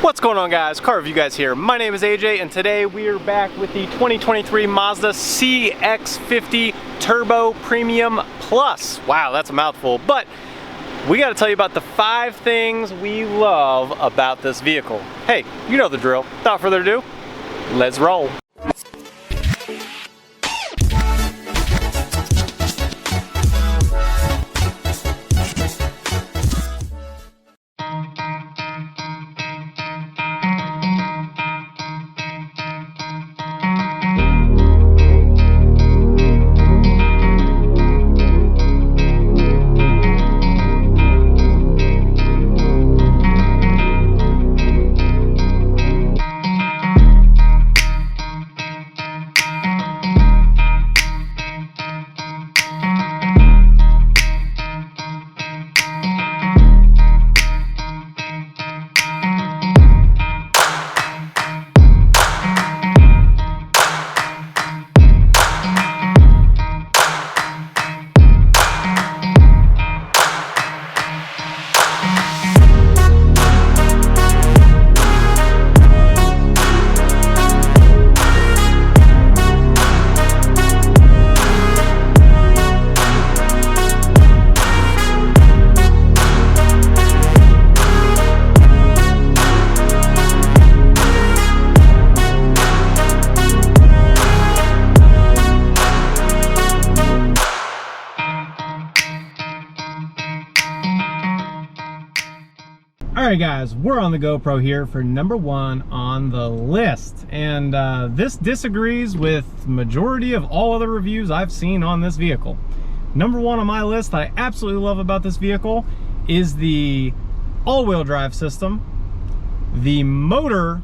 What's going on, guys? Car Review Guys here. My name is AJ, and today we are back with the 2023 Mazda CX50 Turbo Premium Plus. Wow, that's a mouthful, but we got to tell you about the 5 things we love about this vehicle. Hey, you know the drill. Without further ado, let's roll. Alright guys, we're on the GoPro here for number 1 on the list, and this disagrees with majority of all other reviews I've seen on this vehicle. Number 1 on my list that I absolutely love about this vehicle is the all-wheel drive system, the motor,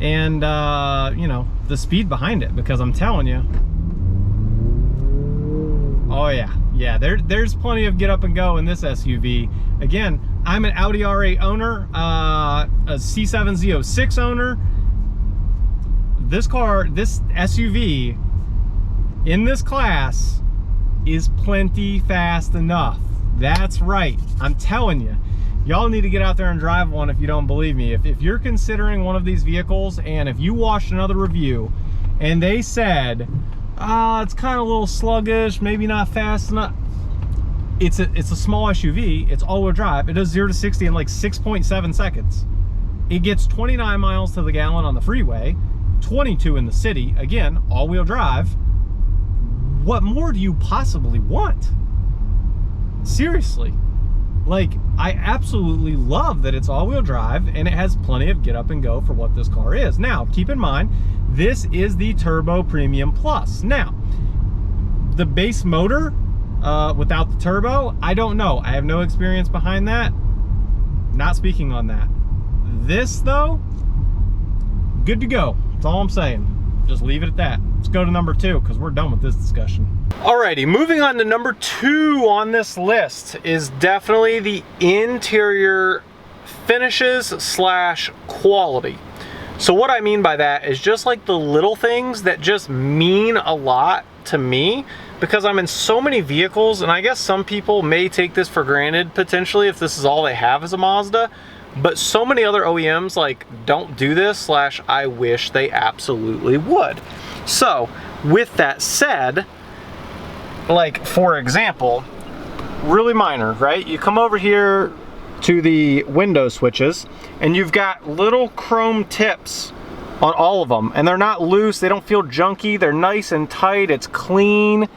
and you know, the speed behind it, because I'm telling you, oh yeah, there's plenty of get up and go in this SUV. Again, I'm an Audi R8 owner, a C7 Z06 owner. This SUV in this class is plenty fast enough. That's right, I'm telling you. Y'all need to get out there and drive one if you don't believe me. If you're considering one of these vehicles, and if you watched another review and they said, it's kind of a little sluggish, maybe not fast enough. It's a small SUV, it's all-wheel drive. It does 0 to 60 in like 6.7 seconds. It gets 29 miles to the gallon on the freeway, 22 in the city. Again, all-wheel drive. What more do you possibly want? Seriously. Like, I absolutely love that it's all-wheel drive and it has plenty of get up and go for what this car is. Now, keep in mind, this is the Turbo Premium Plus. Now, the base motor, without the turbo, I don't know. I have no experience behind that. Not speaking on that. This, though, good to go. That's all I'm saying. Just leave it at that. Let's go to number 2, because we're done with this discussion. Alrighty, moving on to number 2 on this list is definitely the interior finishes / quality. So what I mean by that is just like the little things that just mean a lot to me, because I'm in so many vehicles, and I guess some people may take this for granted potentially if this is all they have as a Mazda, but so many other OEMs like don't do this / I wish they absolutely would. So with that said, like for example, really minor, right? You come over here to the window switches and you've got little chrome tips on all of them, and they're not loose, they don't feel junky, they're nice and tight, it's clean.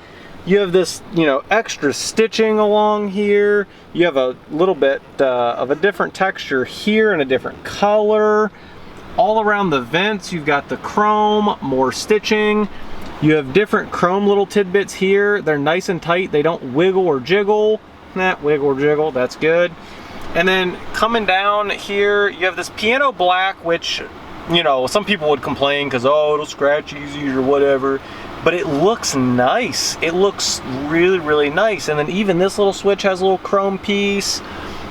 You have this, you know, extra stitching along here. You have a little bit of a different texture here and a different color. All around the vents, you've got the chrome, more stitching. You have different chrome little tidbits here. They're nice and tight. They don't wiggle or jiggle. Wiggle or jiggle, that's good. And then coming down here, you have this piano black, which, you know, some people would complain because, oh, it'll scratch easy or whatever. But it looks nice. It looks really, really nice. And then even this little switch has a little chrome piece.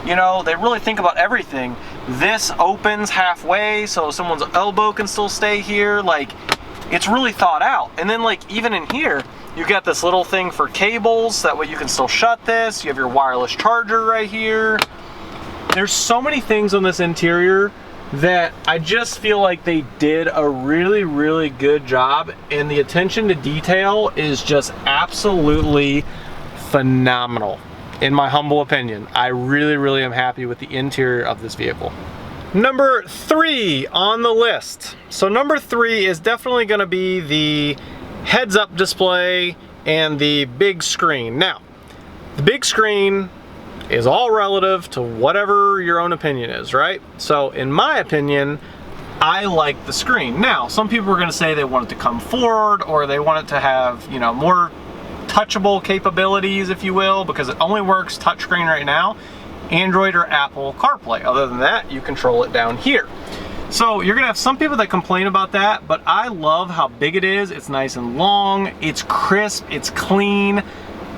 You know, they really think about everything. This opens halfway so someone's elbow can still stay here. Like, it's really thought out. And then like even in here, you got this little thing for cables, that way you can still shut this. You have your wireless charger right here. There's so many things on this interior that I just feel like they did a really, really good job, and the attention to detail is just absolutely phenomenal, in my humble opinion. I really, really am happy with the interior of this vehicle. Number 3 on the list. So number 3 is definitely gonna be the heads-up display and the big screen. Now, the big screen is all relative to whatever your own opinion is, right? So in my opinion, I like the screen. Now, some people are gonna say they want it to come forward, or they want it to have, you know, more touchable capabilities, if you will, because it only works touchscreen right now, Android or Apple CarPlay. Other than that, you control it down here. So you're gonna have some people that complain about that, but I love how big it is. It's nice and long, it's crisp, it's clean.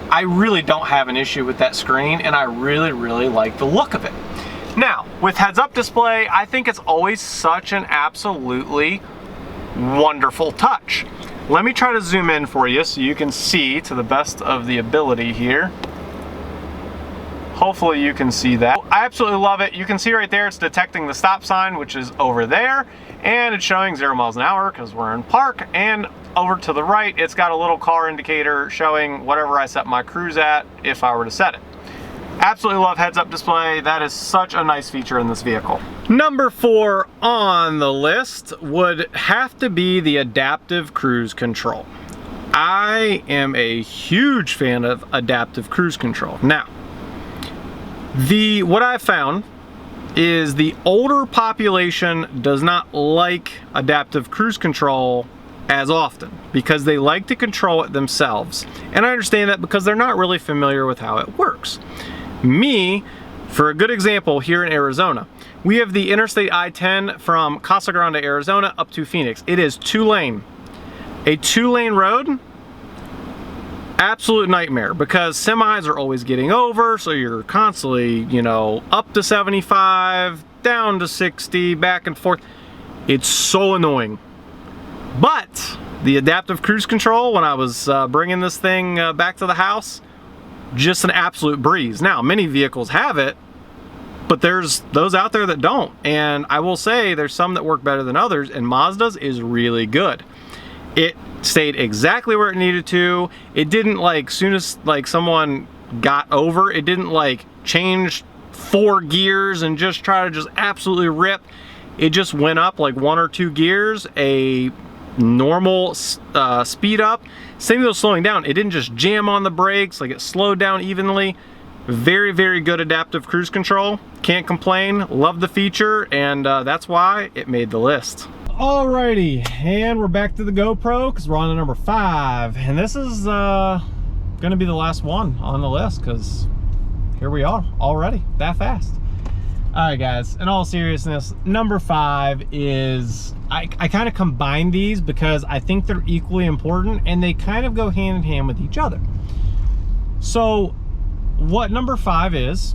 I really don't have an issue with that screen, and I really, really like the look of it. Now, with heads-up display, I think it's always such an absolutely wonderful touch. Let me try to zoom in for you so you can see to the best of the ability here. Hopefully you can see that. I absolutely love it. You can see right there, it's detecting the stop sign, which is over there, and it's showing 0 miles an hour because we're in park. And over to the right, it's got a little car indicator showing whatever I set my cruise at if I were to set it. Absolutely love heads-up display. That is such a nice feature in this vehicle. Number 4 on the list would have to be the adaptive cruise control. I am a huge fan of adaptive cruise control. Now, what I found is the older population does not like adaptive cruise control as often because they like to control it themselves. And I understand that because they're not really familiar with how it works. Me, for a good example, here in Arizona, we have the Interstate I-10 from Casa Grande, Arizona up to Phoenix. It is 2-lane. A 2-lane road, absolute nightmare because semis are always getting over, so you're constantly, you know, up to 75, down to 60, back and forth. It's so annoying. But the adaptive cruise control, when I was bringing this thing back to the house, just an absolute breeze. Now, many vehicles have it, but there's those out there that don't. And I will say there's some that work better than others, and Mazda's is really good. It stayed exactly where it needed to. It didn't, like, soon as like someone got over, it didn't like change 4 gears and just try to just absolutely rip. It just went up like 1 or 2 gears, a normal speed up. Same with slowing down. It didn't just jam on the brakes, like it slowed down evenly. Very, very good adaptive cruise control. Can't complain. Love the feature, and that's why it made the list. Alrighty, and we're back to the GoPro because we're on to number 5, and this is gonna be the last one on the list because here we are already that fast. All right, guys, in all seriousness, number 5 is, I kind of combine these because I think they're equally important and they kind of go hand in hand with each other. So what number 5 is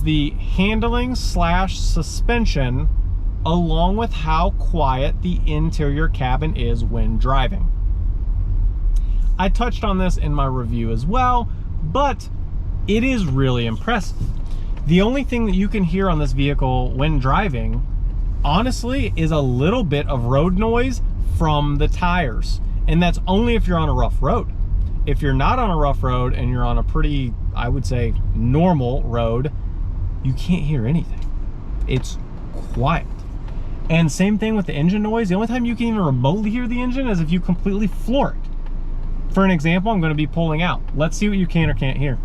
the handling / suspension along with how quiet the interior cabin is when driving. I touched on this in my review as well, but it is really impressive. The only thing that you can hear on this vehicle when driving, honestly, is a little bit of road noise from the tires. And that's only if you're on a rough road. If you're not on a rough road and you're on a pretty, I would say, normal road, you can't hear anything. It's quiet. And same thing with the engine noise. The only time you can even remotely hear the engine is if you completely floor it. For an example, I'm going to be pulling out. Let's see what you can or can't hear.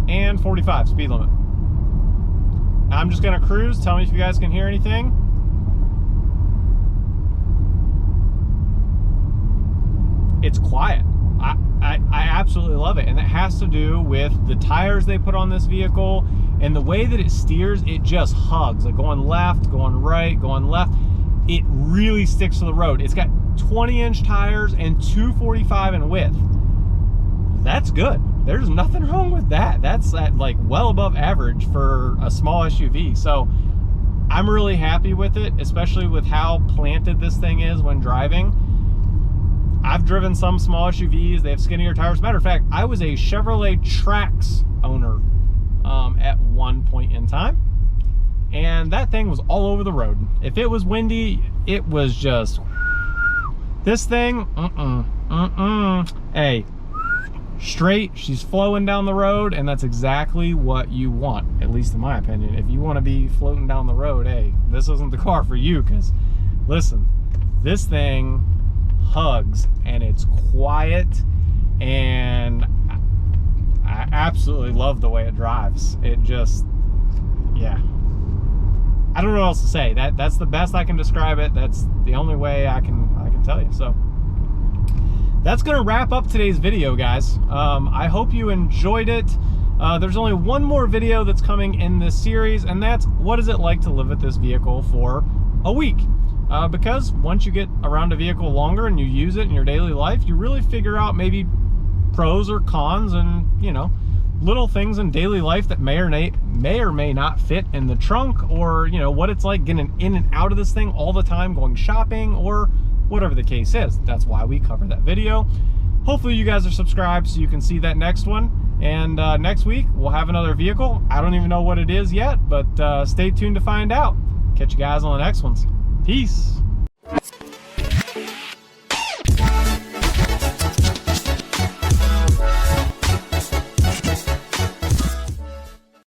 And 45 speed limit. Now I'm just going to cruise. Tell me if you guys can hear anything. It's quiet. I absolutely love it, and that has to do with the tires they put on this vehicle and the way that it steers. It just hugs, like going left, going right, going left. It really sticks to the road. It's got 20-inch tires and 245 in width. That's good. There's nothing wrong with that. That's at like well above average for a small SUV. So I'm really happy with it, especially with how planted this thing is when driving. I've driven some small SUVs. They have skinnier tires. Matter of fact, I was a Chevrolet Trax owner at one point in time, and that thing was all over the road. If it was windy, it was just this thing. Hey, straight, she's flowing down the road, and that's exactly what you want, at least in my opinion. If you want to be floating down the road, hey, this isn't the car for you, because listen, this thing hugs, and it's quiet, and I absolutely love the way it drives. It just, yeah, I don't know what else to say. That's the best I can describe it. That's the only way I can tell you. So that's gonna wrap up today's video, guys. I hope you enjoyed it. There's only one more video that's coming in this series, and that's what is it like to live with this vehicle for a week. Because once you get around a vehicle longer and you use it in your daily life, you really figure out maybe pros or cons, and you know, little things in daily life that may or may not fit in the trunk, or you know, what it's like getting in and out of this thing all the time, going shopping, or whatever the case is. That's why we cover that video. Hopefully you guys are subscribed so you can see that next one, and next week we'll have another vehicle. I don't even know what it is yet, but stay tuned to find out. Catch you guys on the next ones. Peace.